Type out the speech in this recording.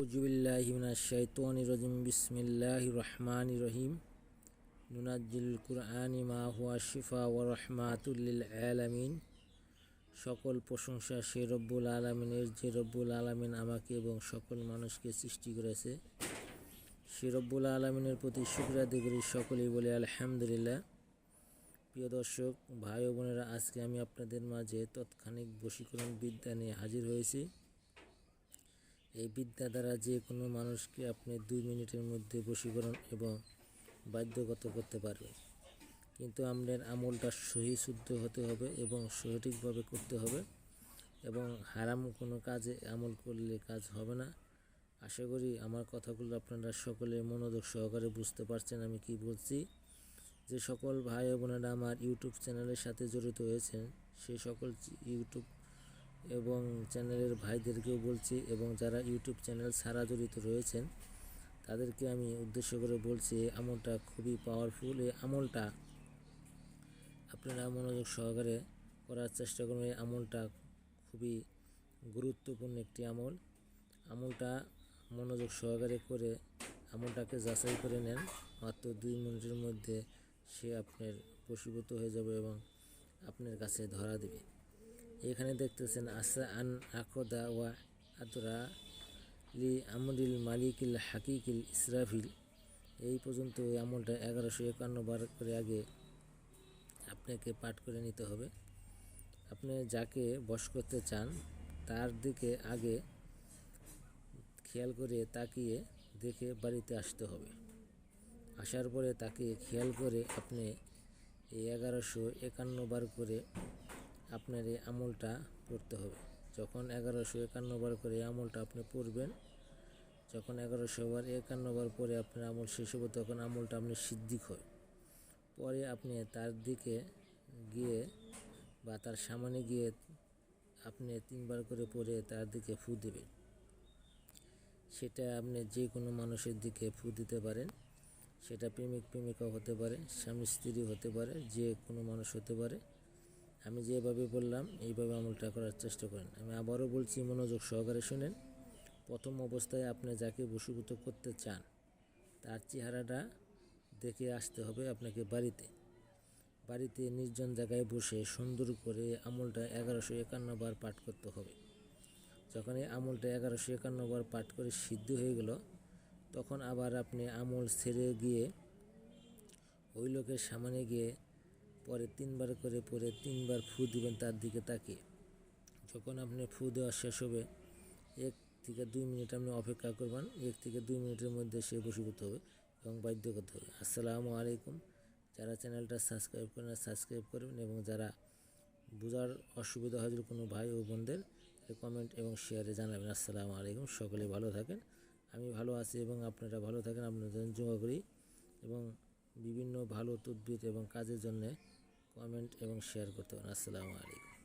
আউযুবিল্লাহি মিনাশ শাইতানির রাজিম বিসমিল্লাহির রহমানির রহিম নুনাজ্জিলুল কুরআনি মা হুয়া শিফা ওয়া রাহমাতুল লিল আলামিন। সকল প্রশংসা সে রব্বুল আলামিনের, যে রব্বুল আলামিন আমাকে এবং সকল মানুষকে সৃষ্টি করেছে। সে রব্বুল আলামিনের প্রতি শুকরিয়া আদায় করি, সকলেই বলে আলহামদুলিল্লাহ। প্রিয় দর্শক, ভাই ও বোনেরা, আজকে আমি আপনাদের মাঝে তৎক্ষণিক বশীকরণ বিদ্যা নিয়ে হাজির হয়েছি। এই বিদ্যা দ্বারা যে কোনো মানুষকে আপনি 2 মিনিটের মধ্যে বশীকরণ এবং বাধ্যগত করতে পারবেন। কিন্তু আপনার আমলটা সহি শুদ্ধ হতে হবে এবং সঠিকভাবে করতে হবে, এবং হারাম কোনো কাজে আমল করলে কাজ হবে না। আশা করি আমার কথাগুলো আপনারা সকলে মনোযোগ সহকারে বুঝতে পারছেন আমি কি বলছি। যে সকল ভাই ও বোনেরা আমার ইউটিউব চ্যানেলের সাথে জড়িত হয়েছেন, সেই সকল ইউটিউব এবং চ্যানেলের ভাইদেরকেও বলছি, এবং যারা ইউটিউব চ্যানেল ছাড়া জড়িত রয়েছেন তাদেরকে আমি উদ্দেশ্য করে বলছি, এই আমলটা খুবই পাওয়ারফুল। এই আমলটা আপনারা মনোযোগ সহকারে করার চেষ্টা করুন। এই আমলটা খুবই গুরুত্বপূর্ণ একটি আমল। আমলটা মনোযোগ সহকারে করে আমলটাকে যাচাই করে নেন, মাত্র 2 মিনিটের মধ্যে সে আপনার বশীভূত হয়ে যাবে এবং আপনার কাছে ধরা দেবে। এখানে দেখতেছেন আসা আন আকদা ওয়া আদরা লি আমরিল মালিকিল হাকিকিল ইসরাফিল। এই পর্যন্ত এই আমলটা 1151 বার করে আগে আপনাকে পাঠ করে নিতে হবে। আপনি যাকে বশ করতে চান তার দিকে আগে খেয়াল করে তাকিয়ে দেখে বাড়িতে আসতে হবে। আসার পরে তাকে খেয়াল করে আপনি এই 1151 বার করে আপনার এই আমলটা পড়তে হবে। যখন 1151 বার করে এই আমলটা আপনি পড়বেন, যখন 1151 বার পরে আপনার আমল শেষ হবে, তখন আমলটা আপনি সিদ্ধিক হয়। পরে আপনি তার দিকে গিয়ে বা তার সামনে গিয়ে আপনি 3 বার করে পড়ে তার দিকে ফু দেবেন। সেটা আপনি যে কোনো মানুষের দিকে ফু দিতে পারেন। সেটা প্রেমিক প্রেমিকাও হতে পারে, স্বামী স্ত্রী হতে পারে, যে কোনো মানুষ হতে পারে। আমি যেভাবে বললাম এইভাবে আমলটা করার চেষ্টা করেন। আমি আবারও বলছি, মনোযোগ সহকারে শুনেন। প্রথম অবস্থায় আপনি যাকে বশীভূত করতে চান তার চেহারাটা দেখে আসতে হবে আপনাকে বাড়িতে নির্জন জায়গায় বসে সুন্দর করে আমলটা 1151 বার পাঠ করতে হবে। যখন এই আমলটা 1151 বার পাঠ করে সিদ্ধ হয়ে গেল, তখন আবার আপনি আমল ছেড়ে গিয়ে ওই লোকের সামনে গিয়ে পরে 3 বার করে পরে 3 বার ফু দিবেন তার দিকে তাকিয়ে। যখন আপনি ফু দেওয়া শেষ হবে, 1 থেকে 2 মিনিট আপনি অপেক্ষা করবেন। 1 থেকে 2 মিনিটের মধ্যে সে বশীভূত হবে এবং বাধ্যগত হবে। আসসালামু আলাইকুম। যারা চ্যানেলটা সাবস্ক্রাইব করেন সাবস্ক্রাইব করবেন, এবং যারা বোঝার অসুবিধা হয় কোনো ভাই ও বোনদের কমেন্ট এবং শেয়ারে জানাবেন। আসসালামু আলাইকুম। সকলে ভালো থাকেন, আমি ভালো আছি এবং আপনারা ভালো থাকেন। আপনাদের দোয়া করি, এবং বিভিন্ন ভালো তদবির এবং কাজের জন্য কমেন্ট এবং শেয়ার করতে পারেন। আসসালামু আলাইকুম।